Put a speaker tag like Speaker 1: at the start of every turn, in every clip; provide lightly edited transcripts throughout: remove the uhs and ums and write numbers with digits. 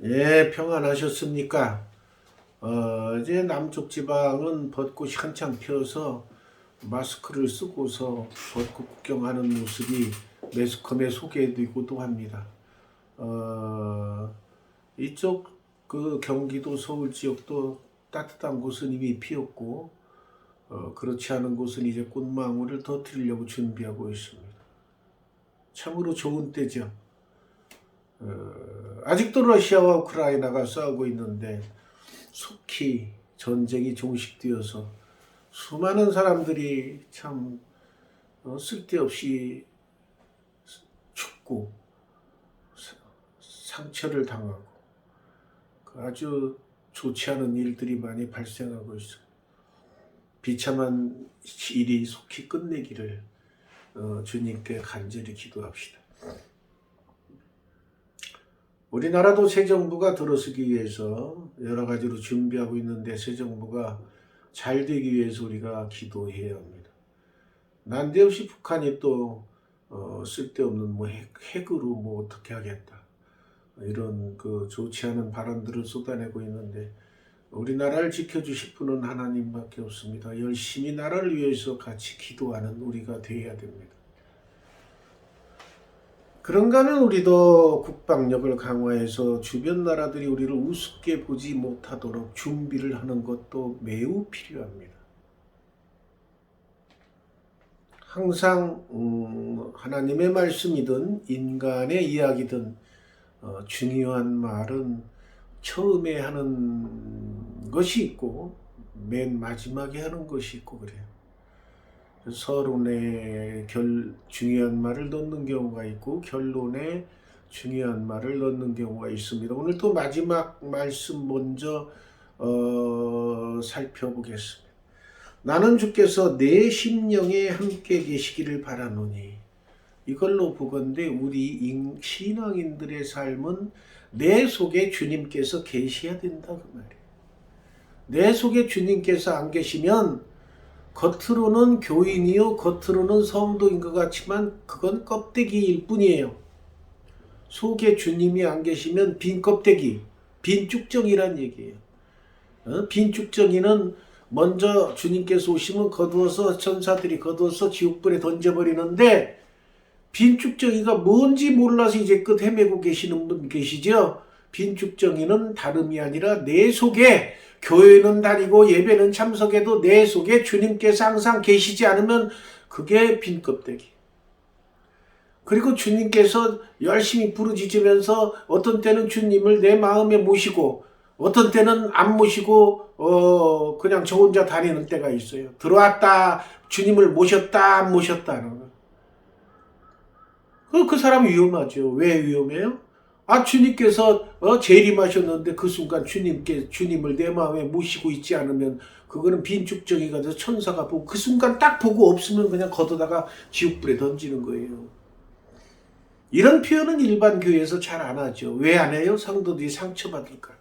Speaker 1: 예, 평안하셨습니까? 이제 남쪽 지방은 벚꽃이 한창 피어서 마스크를 쓰고서 벚꽃 구경하는 모습이 매스컴에 소개되고도 합니다. 어, 이쪽 그 경기도 서울 지역도 따뜻한 곳은 이미 피었고, 그렇지 않은 곳은 이제 꽃망울을 터뜨리려고 준비하고 있습니다. 참으로 좋은 때죠. 아직도 러시아와 우크라이나가 싸우고 있는데 속히 전쟁이 종식되어서 수많은 사람들이 참 쓸데없이 죽고 상처를 당하고 아주 좋지 않은 일들이 많이 발생하고 있어요. 비참한 일이 속히 끝내기를 주님께 간절히 기도합시다. 우리나라도 새 정부가 들어서기 위해서 여러 가지로 준비하고 있는데 새 정부가 잘 되기 위해서 우리가 기도해야 합니다. 난데없이 북한이 또 쓸데없는 뭐 핵으로 뭐 어떻게 하겠다 이런 그 좋지 않은 발언들을 쏟아내고 있는데 우리나라를 지켜주실 분은 하나님밖에 없습니다. 열심히 나라를 위해서 같이 기도하는 우리가 되어야 됩니다. 그런가 하면 우리도 국방력을 강화해서 주변 나라들이 우리를 우습게 보지 못하도록 준비를 하는 것도 매우 필요합니다. 항상 하나님의 말씀이든 인간의 이야기든 중요한 말은 처음에 하는 것이 있고 맨 마지막에 하는 것이 있고 그래요. 서론에 중요한 말을 넣는 경우가 있고 결론에 중요한 말을 넣는 경우가 있습니다. 오늘 또 마지막 말씀 먼저 살펴보겠습니다. 나는 주께서 내 심령에 함께 계시기를 바라노니 이걸로 보건대 우리 신앙인들의 삶은 내 속에 주님께서 계셔야 된다 그 말이에요. 내 속에 주님께서 안 계시면 겉으로는 교인이요 겉으로는 성도인 것 같지만 그건 껍데기일 뿐이에요. 속에 주님이 안 계시면 빈 껍데기, 빈 쭉정이란 얘기예요. 빈 쭉정이는 먼저 주님께서 오시면 거두어서 천사들이 거두어서 지옥불에 던져버리는데 빈 쭉정이가 뭔지 몰라서 이제 끝 헤매고 계시는 분 계시죠? 빈 쭉정이는 다름이 아니라 내 속에 교회는 다니고 예배는 참석해도 내 속에 주님께서 항상 계시지 않으면 그게 빈 껍데기. 그리고 주님께서 열심히 부르짖으면서 어떤 때는 주님을 내 마음에 모시고 어떤 때는 안 모시고 그냥 저 혼자 다니는 때가 있어요. 들어왔다 주님을 모셨다 안 모셨다. 그 사람 위험하죠. 왜 위험해요? 주님께서 재림하셨는데 그 순간 주님을 내 마음에 모시고 있지 않으면 그거는 빈축정이가 돼서 천사가 보고 그 순간 딱 보고 없으면 그냥 걷어다가 지옥불에 던지는 거예요. 이런 표현은 일반 교회에서 잘 안 하죠. 왜 안 해요? 성도들이 상처받을까.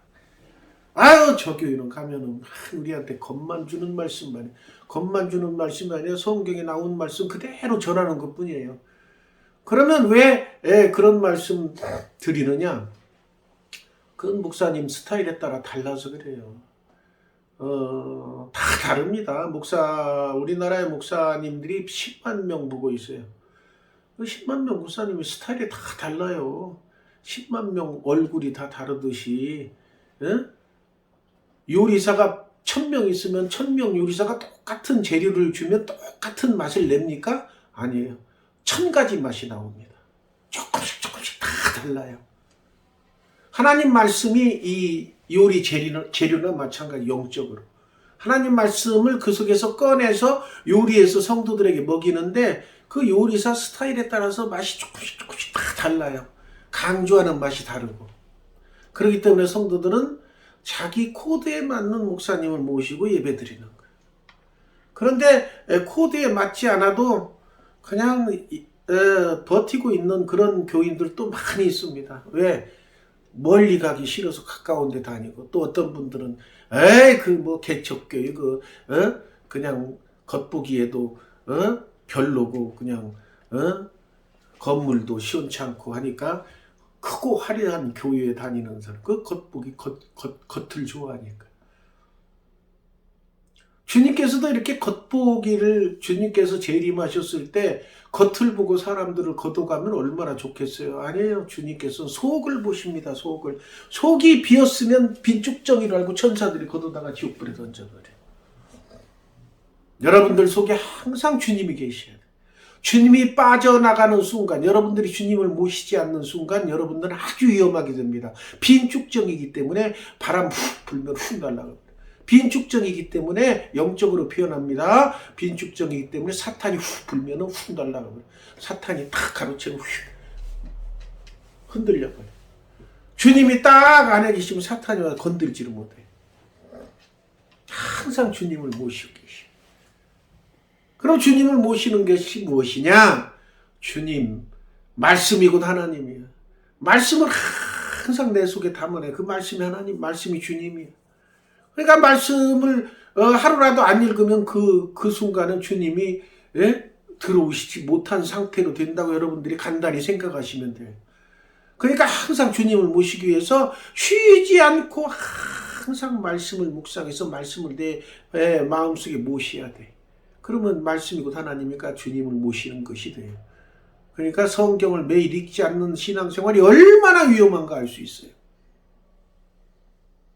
Speaker 1: 저 교회는 가면은 우리한테 겁만 주는 말씀만 해. 겁만 주는 말씀이 아니라 성경에 나온 말씀 그대로 전하는 것뿐이에요. 그러면 왜 그런 말씀 드리느냐? 그건 목사님 스타일에 따라 달라서 그래요. 다 다릅니다. 우리나라의 목사님들이 10만 명 보고 있어요. 10만 명 목사님의 스타일이 다 달라요. 10만 명 얼굴이 다 다르듯이, 요리사가 1000명 있으면 1000명 요리사가 똑같은 재료를 주면 똑같은 맛을 냅니까? 아니에요. 1000가지 맛이 나옵니다. 조금씩 다 달라요. 하나님 말씀이 이 요리 재료나 마찬가지 영적으로. 하나님 말씀을 그 속에서 꺼내서 요리해서 성도들에게 먹이는데 그 요리사 스타일에 따라서 맛이 조금씩 다 달라요. 강조하는 맛이 다르고. 그렇기 때문에 성도들은 자기 코드에 맞는 목사님을 모시고 예배드리는 거예요. 그런데 코드에 맞지 않아도 그냥 버티고 있는 그런 교인들도 많이 있습니다. 왜? 멀리 가기 싫어서 가까운 데 다니고 또 어떤 분들은 개척교회 그냥 겉보기에도 별로고 그냥 건물도 시원찮고 하니까 크고 화려한 교회에 다니는 사람, 그 겉보기, 겉을 좋아하니까. 주님께서도 이렇게 겉보기를, 주님께서 재림하셨을 때 겉을 보고 사람들을 걷어가면 얼마나 좋겠어요. 아니에요. 주님께서는 속을 보십니다. 속을. 속이 비었으면 빈죽정이를 알고 천사들이 걷어다가 지옥불에 던져버려요. 여러분들 속에 항상 주님이 계셔야 돼요. 주님이 빠져나가는 순간, 여러분들이 주님을 모시지 않는 순간 여러분들은 아주 위험하게 됩니다. 빈죽정이기 때문에 바람 훅 불면 훅 날아갑니다. 빈죽정이기 때문에 영적으로 표현합니다. 빈죽정이기 때문에 사탄이 훅 불면 훅 날아갑니다. 사탄이 탁 가로채고 훅 흔들려버려요. 주님이 딱 안에 계시면 사탄이 와서 건들지를 못해요. 항상 주님을 모시고 계셔요. 그럼 주님을 모시는 것이 무엇이냐? 주님, 말씀이 곧 하나님이야. 말씀을 항상 내 속에 담아내. 그 말씀이 하나님, 말씀이 주님이야. 그러니까 말씀을 하루라도 안 읽으면 그 순간은 주님이 들어오시지 못한 상태로 된다고 여러분들이 간단히 생각하시면 돼요. 그러니까 항상 주님을 모시기 위해서 쉬지 않고 항상 말씀을 묵상해서 말씀을 내 마음속에 모셔야 돼. 그러면 말씀이 곧 하나님이니까 주님을 모시는 것이 돼요. 그러니까 성경을 매일 읽지 않는 신앙생활이 얼마나 위험한가 알 수 있어요.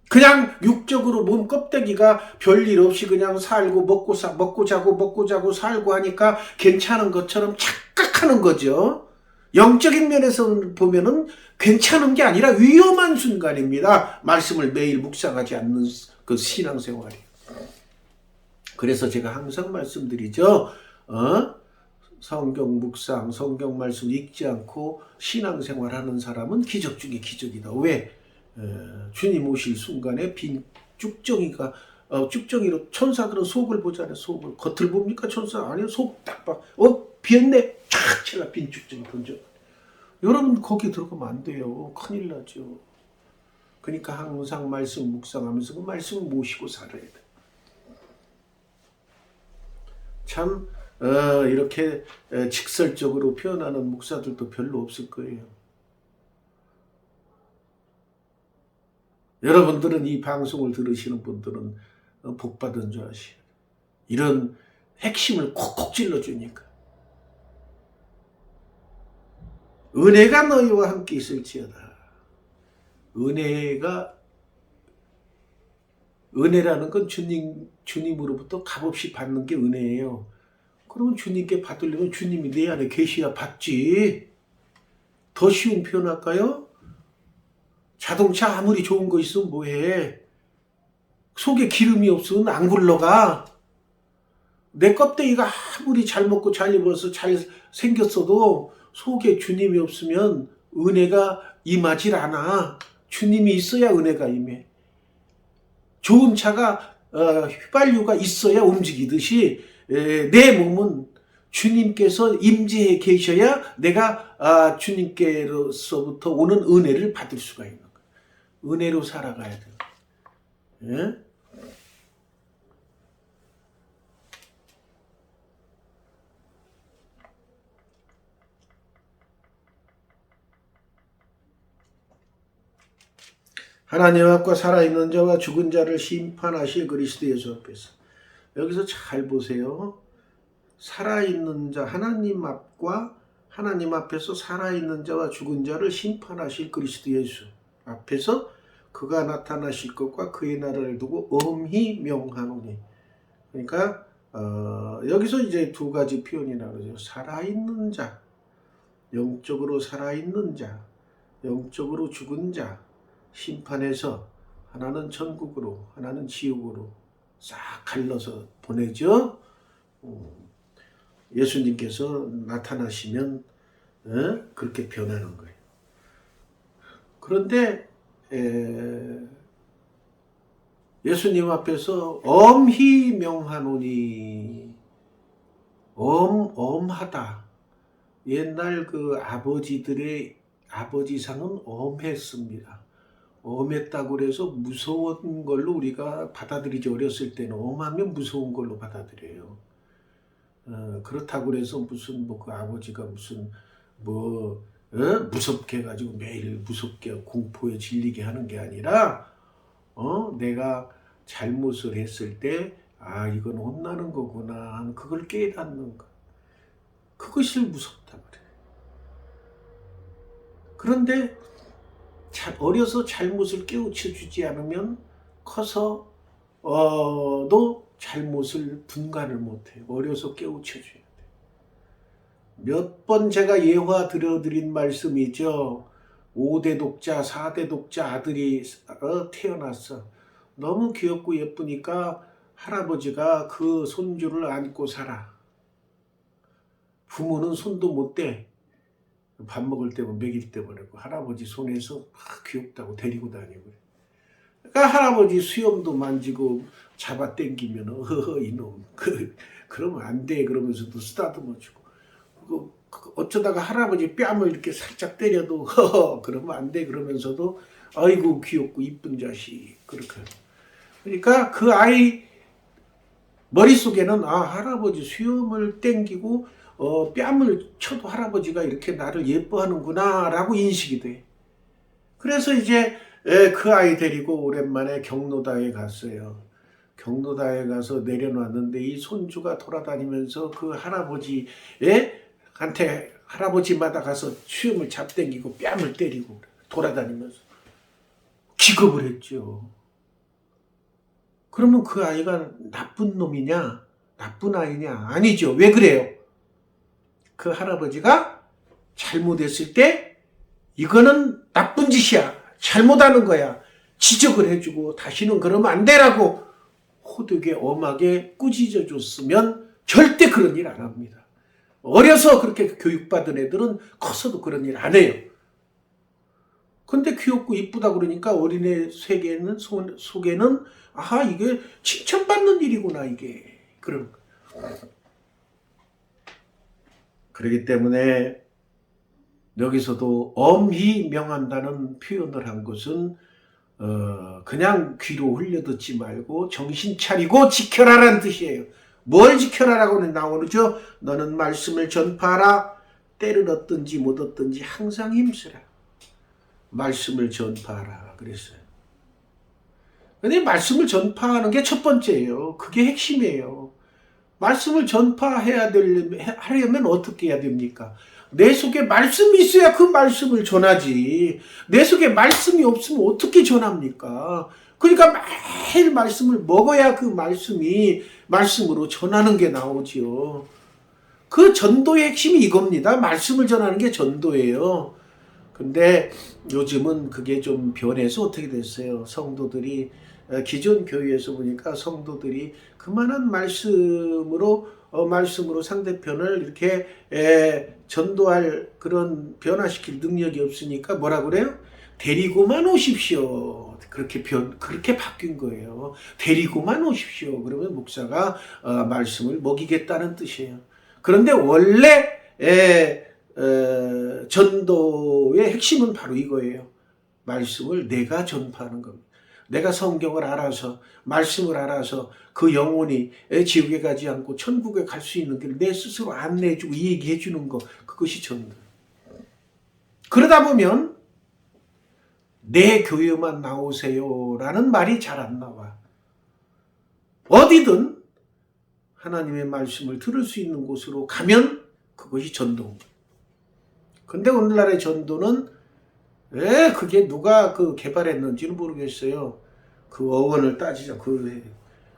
Speaker 1: 그냥 육적으로 몸 껍데기가 별일 없이 그냥 살고 먹고 자고 살고 하니까 괜찮은 것처럼 착각하는 거죠. 영적인 면에서 보면은 괜찮은 게 아니라 위험한 순간입니다. 말씀을 매일 묵상하지 않는 그 신앙생활이. 그래서 제가 항상 말씀드리죠. 성경 묵상, 성경 말씀 읽지 않고 신앙생활하는 사람은 기적 중에 기적이다. 왜? 주님 오실 순간에 빈 쭉정이가 쭉정이로 천사들은 속을 보잖아요. 속을 겉을 봅니까 천사? 아니요. 속 딱 봐. 비었네. 촥 제가 빈 쭉정이 던져. 여러분 거기 들어가면 안 돼요. 큰일 나죠. 그러니까 항상 말씀 묵상하면서 그 말씀을 모시고 살아야 돼. 참 이렇게 직설적으로 표현하는 목사들도 별로 없을 거예요. 여러분들은 이 방송을 들으시는 분들은 복받은 줄 아시죠. 이런 핵심을 콕콕 찔러주니까. 은혜가 너희와 함께 있을지어다. 은혜라는 건 주님으로부터 값없이 받는 게 은혜예요. 그러면 주님께 받으려면 주님이 내 안에 계셔야 받지. 더 쉬운 표현할까요? 자동차 아무리 좋은 거 있으면 뭐해? 속에 기름이 없으면 안 굴러가. 내 껍데기가 아무리 잘 먹고 잘 입어서 잘 생겼어도 속에 주님이 없으면 은혜가 임하질 않아. 주님이 있어야 은혜가 임해. 좋은 차가 휘발유가 있어야 움직이듯이 내 몸은 주님께서 임재해 계셔야 내가 주님께로서부터 오는 은혜를 받을 수가 있는 거예요. 은혜로 살아가야 돼요. 예? 하나님 앞과 살아있는 자와 죽은 자를 심판하실 그리스도 예수 앞에서. 여기서 잘 보세요. 살아있는 자, 하나님 앞에서 살아있는 자와 죽은 자를 심판하실 그리스도 예수 앞에서 그가 나타나실 것과 그의 나라를 두고 엄히 명하노니. 그러니까 여기서 이제 두 가지 표현이 나오죠. 살아있는 자, 영적으로 살아있는 자, 영적으로 죽은 자, 심판해서 하나는 천국으로 하나는 지옥으로 싹 갈라서 보내죠. 예수님께서 나타나시면 그렇게 변하는 거예요. 그런데 예수님 앞에서 엄히 명하노니. 엄하다. 옛날 그 아버지들의 아버지상은 엄했습니다. 엄했다고 그래서 무서운 걸로 우리가 받아들이지. 어렸을 때는 엄하면 무서운 걸로 받아들여요. 그렇다고 그래서 무슨 그 아버지가 무슨 무섭게 해가지고 매일 무섭게 공포에 질리게 하는 게 아니라 내가 잘못을 했을 때 이건 혼나는 거구나 하는 그걸 깨닫는 거. 그것이 무섭다 그래. 그런데 어려서 잘못을 깨우쳐 주지 않으면 커서 도 잘못을 분간을 못해요. 어려서 깨우쳐 줘야 돼. 몇 번 제가 예화 들어드린 말씀이죠. 5대 독자, 4대 독자 아들이 태어났어. 너무 귀엽고 예쁘니까 할아버지가 그 손주를 안고 살아. 부모는 손도 못 대. 밥 먹을 때면 먹일 때 보내고 할아버지 손에서 귀엽다고 데리고 다니고. 그러니까 할아버지 수염도 만지고 잡아 당기면 이놈 그러면 안 돼 그러면서도 쓰다듬어주고 어쩌다가 할아버지 뺨을 이렇게 살짝 때려도 그러면 안 돼 그러면서도 아이고 귀엽고 이쁜 자식 그렇게. 그러니까 그 아이 머릿속에는 할아버지 수염을 당기고 뺨을 쳐도 할아버지가 이렇게 나를 예뻐하는구나 라고 인식이 돼. 그래서 이제 그 아이 데리고 오랜만에 경로당에 갔어요. 경로당에 가서 내려놨는데 이 손주가 돌아다니면서 그 할아버지마다 가서 수염을 잡당기고 뺨을 때리고 돌아다니면서 기겁을 했죠. 그러면 그 아이가 나쁜 놈이냐? 나쁜 아이냐? 아니죠. 왜 그래요? 그 할아버지가 잘못했을 때 이거는 나쁜 짓이야. 잘못하는 거야. 지적을 해주고 다시는 그러면 안 되라고 호되게 엄하게 꾸짖어 줬으면 절대 그런 일 안 합니다. 어려서 그렇게 교육받은 애들은 커서도 그런 일 안 해요. 근데 귀엽고 이쁘다 그러니까 어린애 속에는 이게 칭찬받는 일이구나 이게. 그렇기 때문에 여기서도 엄히 명한다는 표현을 한 것은 그냥 귀로 흘려듣지 말고 정신 차리고 지켜라라는 뜻이에요. 뭘 지켜라라고 나오죠? 너는 말씀을 전파하라. 때를 얻든지 못 얻든지 항상 힘쓰라. 말씀을 전파하라 그랬어요. 근데 말씀을 전파하는 게 첫 번째예요. 그게 핵심이에요. 말씀을 하려면 어떻게 해야 됩니까? 내 속에 말씀이 있어야 그 말씀을 전하지. 내 속에 말씀이 없으면 어떻게 전합니까? 그러니까 매일 말씀을 먹어야 그 말씀이 말씀으로 전하는 게 나오지요. 그 전도의 핵심이 이겁니다. 말씀을 전하는 게 전도예요. 근데 요즘은 그게 좀 변해서 어떻게 됐어요? 성도들이 기존 교회에서 보니까 성도들이 그만한 말씀으로 상대편을 이렇게 전도할 그런 변화시킬 능력이 없으니까 뭐라 그래요? 데리고만 오십시오. 그렇게 바뀐 거예요. 데리고만 오십시오. 그러면 목사가 말씀을 먹이겠다는 뜻이에요. 그런데 원래 전도의 핵심은 바로 이거예요. 말씀을 내가 전파하는 겁니다. 내가 성경을 알아서 말씀을 알아서 그 영혼이 지옥에 가지 않고 천국에 갈 수 있는 길 내 스스로 안내해주고 얘기해주는 거 그것이 전도. 그러다 보면 내 교회만 나오세요라는 말이 잘 안 나와. 어디든 하나님의 말씀을 들을 수 있는 곳으로 가면 그것이 전도입니다. 근데 오늘날의 전도는 그게 누가 개발했는지는 모르겠어요. 그 어원을 따지자.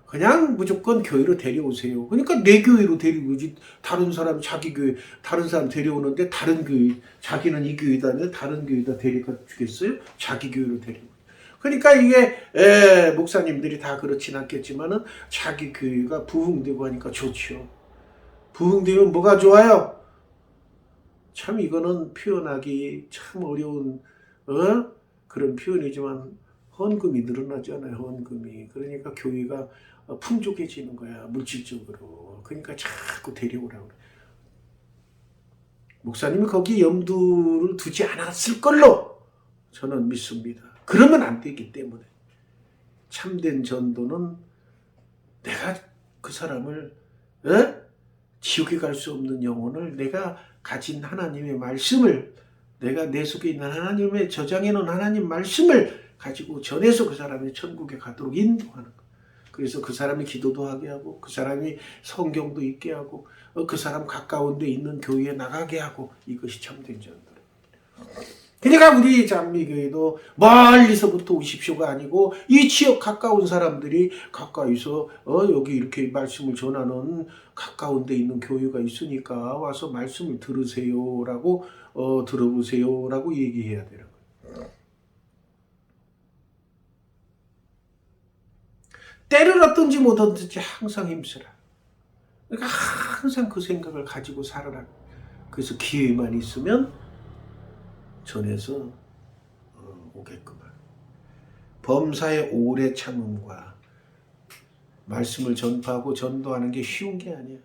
Speaker 1: 그냥 무조건 교회로 데려오세요. 그러니까 내 교회로 데리고지. 다른 사람 자기 교회, 다른 사람 데려오는데 다른 교회, 자기는 이 교회다 하는데 다른 교회다 데려가 주겠어요? 자기 교회로 데리고. 그러니까 이게 목사님들이 다 그렇진 않겠지만은 자기 교회가 부흥되고 하니까 좋죠. 부흥되면 뭐가 좋아요? 참 이거는 표현하기 참 어려운 그런 표현이지만 헌금이 늘어나잖아요. 헌금이. 그러니까 교회가 풍족해지는 거야. 물질적으로. 그러니까 자꾸 데려오라고 그래. 목사님이 거기 염두를 두지 않았을 걸로 저는 믿습니다. 그러면 안 되기 때문에. 참된 전도는 내가 그 사람을 지옥에 갈 수 없는 영혼을 내가 가진 하나님의 말씀을 내가 내 속에 있는 하나님의 저장해 놓은 하나님 말씀을 가지고 전해서 그 사람이 천국에 가도록 인도하는 거예요. 그래서 그 사람이 기도도 하게 하고 그 사람이 성경도 읽게 하고 그 사람 가까운 데 있는 교회에 나가게 하고, 이것이 참된 전도. 그러니까 우리 장미교회도 멀리서부터 오십시오가 아니고 이 지역 가까운 사람들이 가까이서 여기 이렇게 말씀을 전하는 가까운 데 있는 교회가 있으니까 와서 말씀을 들으세요라고 들어보세요라고 얘기해야 되는 거예요. 때를 얻든지 못 얻든지 항상 힘쓰라. 그러니까 항상 그 생각을 가지고 살아라. 그래서 기회만 있으면 전해서 오겠구만. 범사의 오래 참음과 말씀을 전파하고 전도하는 게 쉬운 게 아니야.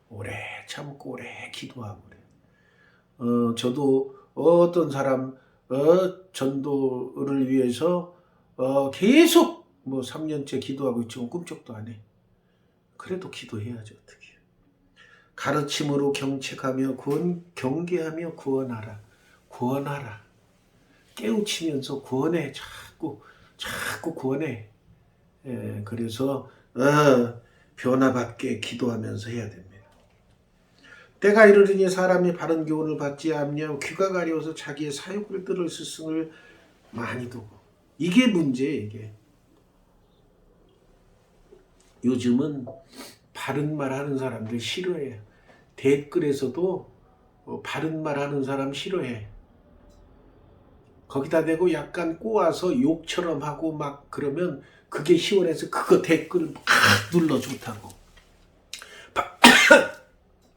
Speaker 1: 오래 참고 오래 기도하고 그래. 저도 어떤 사람 전도를 위해서 계속 3년째 기도하고 있지만 꿈쩍도 안 해. 그래도 기도해야죠. 어떻게. 가르침으로 경책하며 경계하며 구원하라. 구원하라. 깨우치면서 구원해. 자꾸 구원해. 그래서 변화받게 기도하면서 해야 됩니다. 때가 이르리니 사람이 바른 교훈을 받지 않으며 귀가 가려워서 자기의 사욕을 들을 스승을 많이 두고. 이게 문제예요. 이게. 요즘은 바른 말 하는 사람들 싫어해요. 댓글에서도 바른 말 하는 사람 싫어해. 거기다 대고 약간 꼬아서 욕처럼 하고 막 그러면 그게 시원해서 그거 댓글을 막 눌러 좋다고.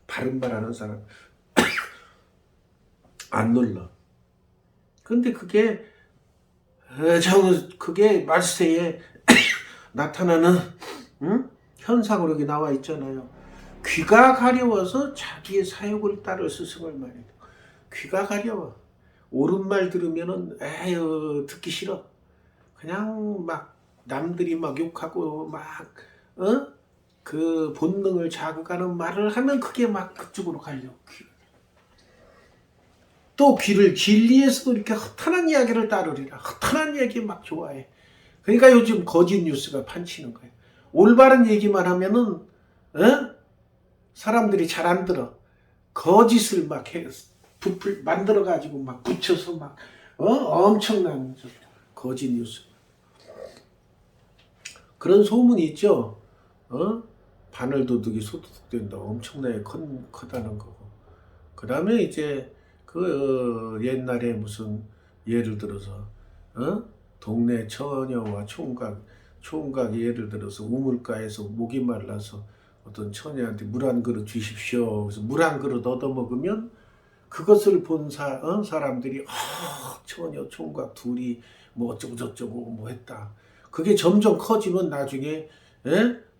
Speaker 1: 바른 말 하는 사람 안 눌러. 근데 그게 말세에 나타나는 현상으로 여기 나와 있잖아요. 귀가 가려워서 자기의 사욕을 따를 스승을 말해요. 귀가 가려워. 옳은 말 들으면은 듣기 싫어. 그냥 막 남들이 막 욕하고 막 그 본능을 자극하는 말을 하면 그게 막 그쪽으로 가려. 또 귀를 진리에서도 이렇게 허탄한 이야기를 따르리라. 허탄한 이야기 막 좋아해. 그러니까 요즘 거짓 뉴스가 판치는 거예요. 올바른 얘기만 하면은 사람들이 잘 안 들어. 거짓을 막 만들어 가지고 막 붙여서 막 엄청난 거짓 뉴스. 그런 소문이 있죠. 바늘도둑이 소도둑된다. 엄청나게 크다는 거고. 그 다음에 이제 옛날에 무슨 예를 들어서 동네 처녀와 총각 예를 들어서 우물가에서 목이 말라서 어떤 처녀한테 물 한 그릇 주십시오. 그래서 물 한 그릇 얻어먹으면 그것을 본 사람들이 처녀 총각 둘이 뭐 어쩌고 저쩌고 뭐 했다. 그게 점점 커지면 나중에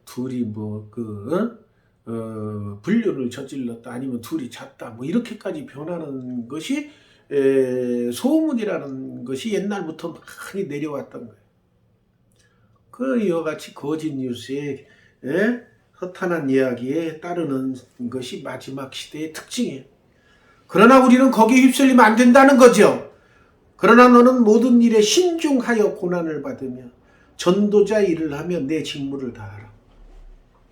Speaker 1: 둘이 불륜을 저질렀다 아니면 둘이 잤다 뭐 이렇게까지 변하는 것이 소문이라는 것이 옛날부터 많이 내려왔던 거예요. 그 이와 같이 거짓 뉴스에 허탄한 이야기에 따르는 것이 마지막 시대의 특징이에요. 그러나 우리는 거기에 휩쓸리면 안 된다는 거죠. 그러나 너는 모든 일에 신중하여 고난을 받으며 전도자 일을 하며 내 직무를 다하라.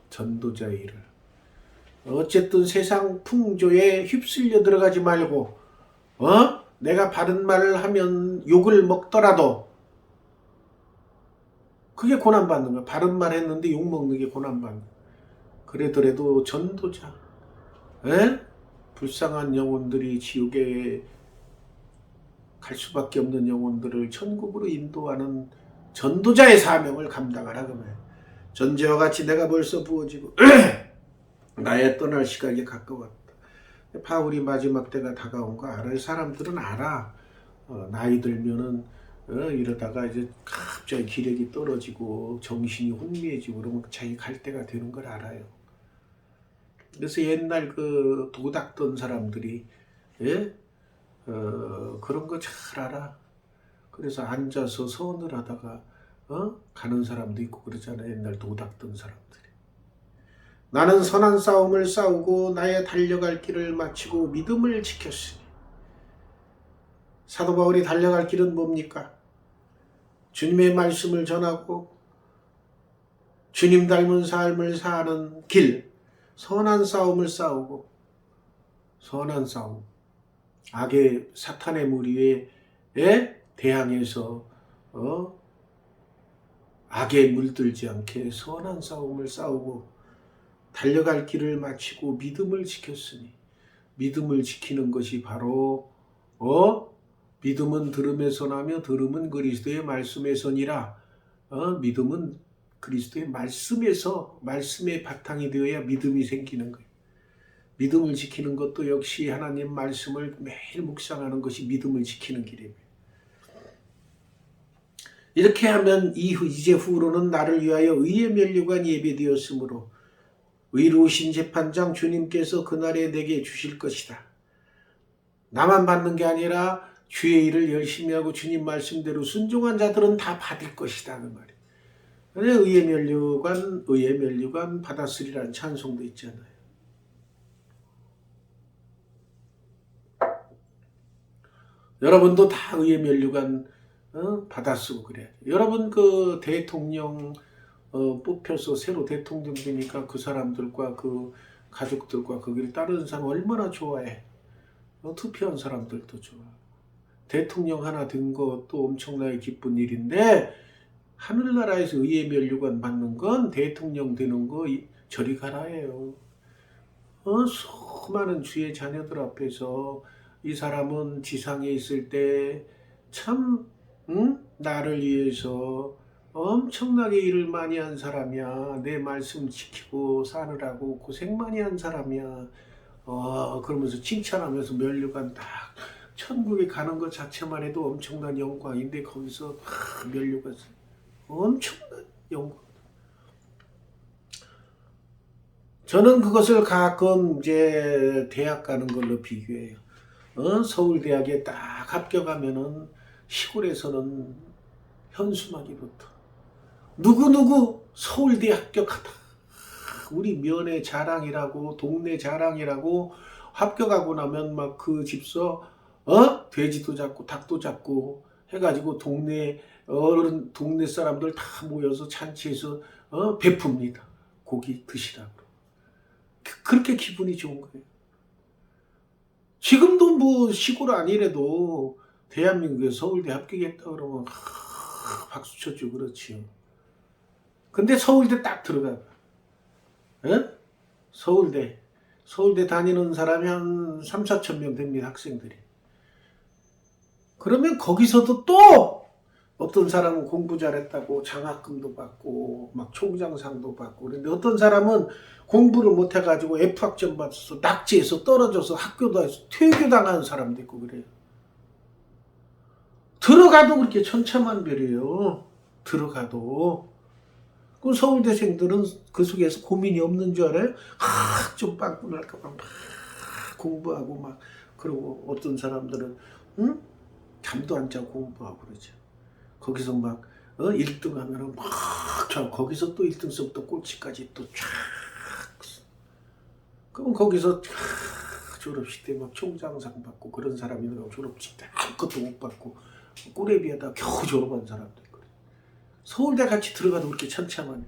Speaker 1: 전도자 일을. 어쨌든 세상 풍조에 휩쓸려 들어가지 말고 내가 바른 말을 하면 욕을 먹더라도 그게 고난받는 거야. 바른 말 했는데 욕 먹는 게 고난받는 거야. 그래더라도 전도자. 불쌍한 영혼들이 지옥에 갈 수밖에 없는 영혼들을 천국으로 인도하는 전도자의 사명을 감당하라 그러면. 전제와 같이 내가 벌써 부어지고 나의 떠날 시각이 가까웠다. 바울이 마지막 때가 다가온 거 알아요. 사람들은 알아. 나이 들면은 이러다가 이제 갑자기 기력이 떨어지고 정신이 혼미해지고 그러면 자기 갈 때가 되는 걸 알아요. 그래서 옛날 그 도닥던 사람들이 그런 거 잘 알아. 그래서 앉아서 서원을 하다가 가는 사람도 있고 그러잖아요. 옛날 도닥던 사람들이. 나는 선한 싸움을 싸우고 나의 달려갈 길을 마치고 믿음을 지켰으니 사도 바울이 달려갈 길은 뭡니까? 주님의 말씀을 전하고 주님 닮은 삶을 사는 길, 선한 싸움을 싸우고, 선한 싸움, 악의 사탄의 무리에 대항해서 악에 물들지 않게 선한 싸움을 싸우고 달려갈 길을 마치고 믿음을 지켰으니, 믿음을 지키는 것이 바로 믿음은 들음에서 나며 들음은 그리스도의 말씀에서니라. 믿음은 그리스도의 말씀에서, 말씀의 바탕이 되어야 믿음이 생기는 거예요. 믿음을 지키는 것도 역시 하나님 말씀을 매일 묵상하는 것이 믿음을 지키는 길입니다. 이렇게 하면 이제 후로는 나를 위하여 의의 면류관 예배되었으므로 의로우신 재판장 주님께서 그날에 내게 주실 것이다. 나만 받는 게 아니라 주의 일을 열심히 하고 주님 말씀대로 순종한 자들은 다 받을 것이다, 그 말이에요. 의의 면류관 받았으리라는 찬송도 있잖아요. 여러분도 다 의의 면류관 받았으고 그래야 돼요. 여러분 그 대통령 뽑혀서 새로 대통령 되니까 그 사람들과 그 가족들과 거기를 따르는 사람 얼마나 좋아해. 투표한 사람들도 좋아. 대통령 하나 된 것도 엄청나게 기쁜 일인데, 하늘나라에서 의의 면류관 받는 건 대통령 되는 거 저리 가라예요. 수많은 주의 자녀들 앞에서 이 사람은 지상에 있을 때 참 나를 위해서 엄청나게 일을 많이 한 사람이야. 내 말씀 지키고 사느라고 고생 많이 한 사람이야. 그러면서 칭찬하면서 면류관 딱 천국에 가는 것 자체만 해도 엄청난 영광인데, 거기서 면류관 엄청난 영광. 저는 그것을 가끔 이제 대학 가는 걸로 비교해요. 서울대학에 딱 합격하면은 시골에서는 현수막이부터 누구누구 서울대 합격하다. 우리 면의 자랑이라고, 동네 자랑이라고, 합격하고 나면 막 그 집서 돼지도 잡고 닭도 잡고 해가지고 동네 어른, 동네 사람들 다 모여서 잔치에서 베풉니다. 고기 드시라고. 그렇게 기분이 좋은 거예요. 지금도 뭐 시골 아니래도 대한민국에 서울대 합격했다 그러면 박수 쳐주고 그렇지요. 근데 서울대 딱 들어가. 서울대 다니는 사람이 한 3, 4천 명 됩니다, 학생들이. 그러면 거기서도 또 어떤 사람은 공부 잘했다고 장학금도 받고 막 총장상도 받고, 그런데 어떤 사람은 공부를 못해가지고 F학점 받아서 낙제해서 떨어져서 학교도 해서 퇴교당하는 사람도 있고 그래요. 들어가도 그렇게 천차만별이에요. 들어가도. 그 서울대생들은 그 속에서 고민이 없는 줄 알아요? 좀 빵꾸 날까봐 막 공부하고 막, 그러고 어떤 사람들은 잠도 안 자고 공부하고 그러죠. 거기서 막 1등 하면은 막 거기서 또 1등서부터 꼴찌까지 또 쫙. 그럼 거기서 졸업식 때 막 총장상 받고 그런 사람이 졸업식 때 아무것도 못 받고 꼴에 비하다 겨우 졸업한 사람도 있고. 서울대 같이 들어가도 그렇게 천차만별.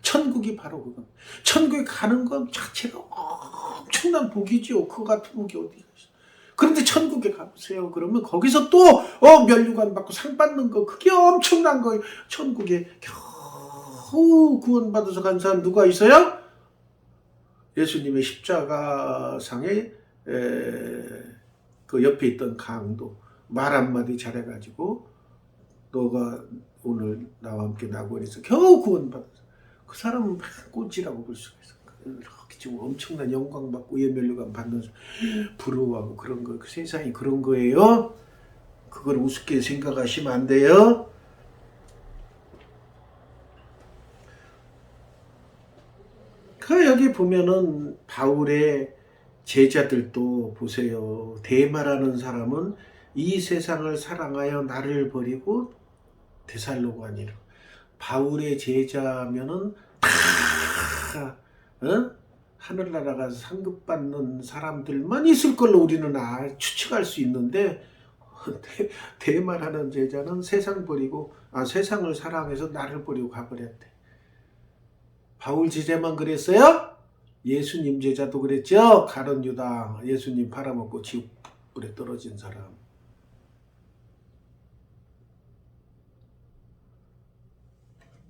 Speaker 1: 천국이 바로 그건. 천국에 가는 건 자체가 엄청난 복이죠. 그거 같은 복이 어디 있어. 그런데 천국에 가보세요. 그러면 거기서 또 면류관 받고 상 받는 거, 그게 엄청난 거예요. 천국에 겨우 구원받아서 간 사람 누가 있어요? 예수님의 십자가상에 그 옆에 있던 강도 말 한마디 잘해가지고 너가 오늘 나와 함께 낙원에서 겨우 구원받았어. 그 사람은 꼴찌라고 볼 수가 있어. 이렇게 지금 엄청난 영광 받고 예면류관 받는 부러워하고 그런 거, 그 세상이 그런 거예요. 그걸 우습게 생각하시면 안 돼요. 그 여기 보면은 바울의 제자들도 보세요. 데마라는 사람은 이 세상을 사랑하여 나를 버리고 데살로가니로. 바울의 제자면은 다 하늘나라 가서 상급 받는 사람들만 있을 걸로 우리는 추측할 수 있는데, 대만하는 제자는 세상을 사랑해서 나를 버리고 가버렸대. 바울 제자만 그랬어요? 예수님 제자도 그랬죠? 가룟 유다, 예수님 팔아먹고 지옥불에 떨어진 사람.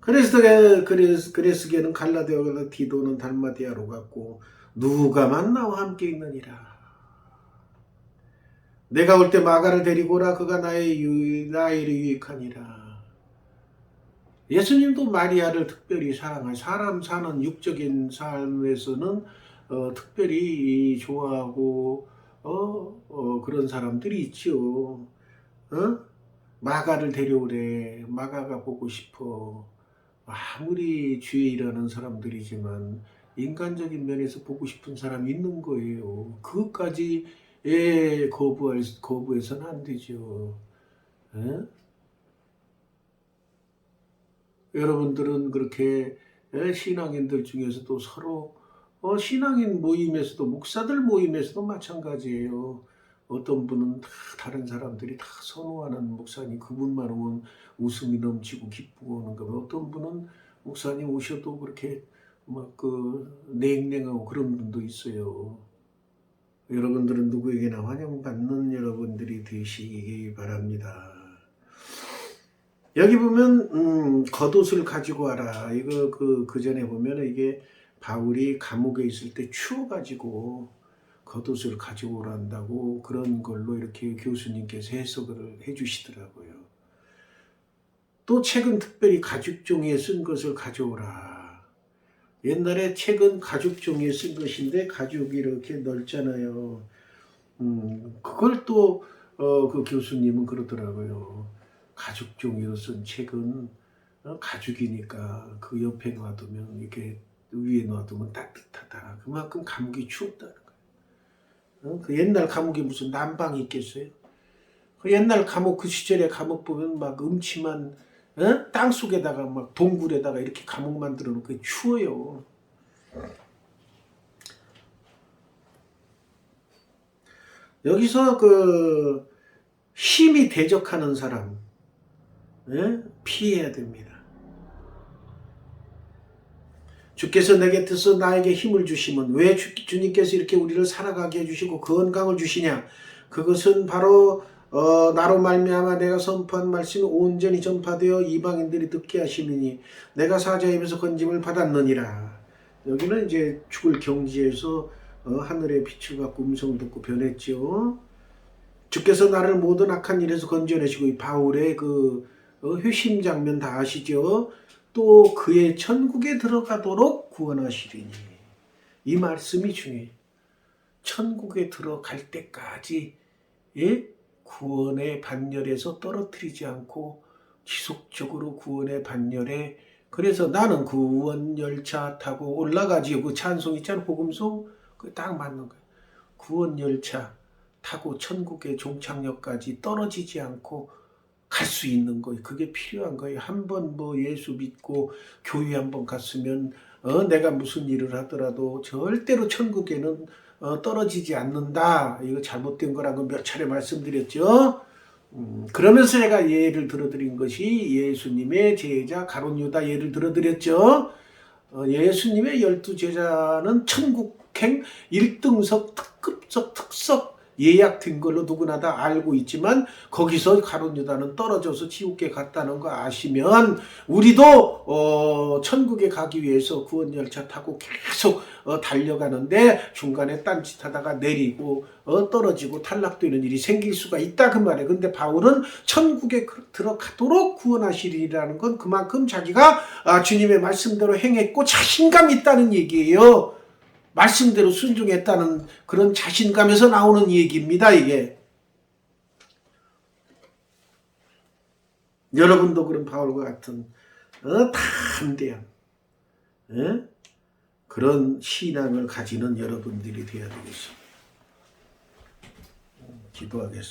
Speaker 1: 그레스게는 갈라디아와 디도는 달마디아로 갔고 누가만 나와 함께 있느니라. 내가 올 때 마가를 데리고 오라. 그가 나에게 유익하니라. 예수님도 마리아를 특별히 사랑하여 사람 사는 육적인 삶에서는 특별히 좋아하고 그런 사람들이 있죠. 마가를 데려오래. 마가가 보고 싶어. 아무리 주에 일하는 사람들이지만 인간적인 면에서 보고 싶은 사람이 있는 거예요. 그것까지 거부해서는 안 되죠. 에? 여러분들은 그렇게 신앙인들 중에서도 서로 신앙인 모임에서도 목사들 모임에서도 마찬가지예요. 어떤 분은 다른 사람들이 다 선호하는 목사님 그분만 오면 웃음이 넘치고 기쁘고 오는 거. 어떤 분은 목사님 오셔도 그렇게 막 냉랭하고 그런 분도 있어요. 여러분들은 누구에게나 환영받는 여러분들이 되시기 바랍니다. 여기 보면 겉옷을 가지고 와라. 이거 그 전에 보면 이게 바울이 감옥에 있을 때 추워가지고 겉옷을 가지고 오란다고 그런 걸로 이렇게 교수님께서 해석을 해주시더라고요. 또 책은 특별히 가죽 종이에 쓴 것을 가져오라. 옛날에 책은 가죽 종이에 쓴 것인데 가죽이 이렇게 넓잖아요. 그걸 또 그 교수님은 그러더라고요. 가죽 종이로 쓴 책은 가죽이니까 그 옆에 놔두면 이렇게 위에 놔두면 따뜻하다. 그만큼 감옥이 추웠다는 거예요. 그 옛날 감옥에 무슨 난방이 있겠어요? 그 옛날 감옥 그 시절에 감옥 보면 막 음침한 땅 속에다가 막 동굴에다가 이렇게 감옥 만들어 놓고 추워요. 여기서 그 힘이 대적하는 사람 피해야 됩니다. 주께서 내 곁에서 나에게 힘을 주시면 왜 주님께서 이렇게 우리를 살아가게 해주시고 건강을 주시냐? 그것은 바로 나로 말미암아 내가 선포한 말씀이 온전히 전파되어 이방인들이 듣게 하심이니 내가 사자의 입에서 건짐을 받았느니라. 여기는 이제 죽을 경지에서 하늘의 빛을 받고 음성을 듣고 변했죠. 주께서 나를 모든 악한 일에서 건져내시고 이 바울의 그 회심 장면 다 아시죠? 또 그의 천국에 들어가도록 구원하시리니. 이 말씀이 중요해요. 천국에 들어갈 때까지 구원의 반열에서 떨어뜨리지 않고 지속적으로 구원의 반열에. 그래서 나는 구원 열차 타고 올라가지. 그 찬송 있잖아요. 복음송. 그 딱 맞는 거예요. 구원 열차 타고 천국의 종착역까지 떨어지지 않고 갈 수 있는 거예요. 그게 필요한 거예요. 한번 예수 믿고 교회 한번 갔으면 내가 무슨 일을 하더라도 절대로 천국에는 떨어지지 않는다. 이거 잘못된 거라고 몇 차례 말씀드렸죠. 그러면서 제가 예를 들어드린 것이 예수님의 제자 가룟 유다 예를 들어드렸죠. 예수님의 12제자는 천국행 1등석 특급석 특석 예약된 걸로 누구나 다 알고 있지만 거기서 가룟 유다는 떨어져서 지옥에 갔다는 거 아시면 우리도 천국에 가기 위해서 구원 열차 타고 계속 달려가는데 중간에 딴짓하다가 내리고 떨어지고 탈락되는 일이 생길 수가 있다 그 말이에요. 근데 바울은 천국에 들어가도록 구원하시리라는 건 그만큼 자기가 주님의 말씀대로 행했고 자신감이 있다는 얘기예요. 말씀대로 순종했다는 그런 자신감에서 나오는 얘기입니다. 이게 여러분도 그런 바울과 같은 담대한 그런 신앙을 가지는 여러분들이 되어야 되겠습니다. 기도하겠습니다.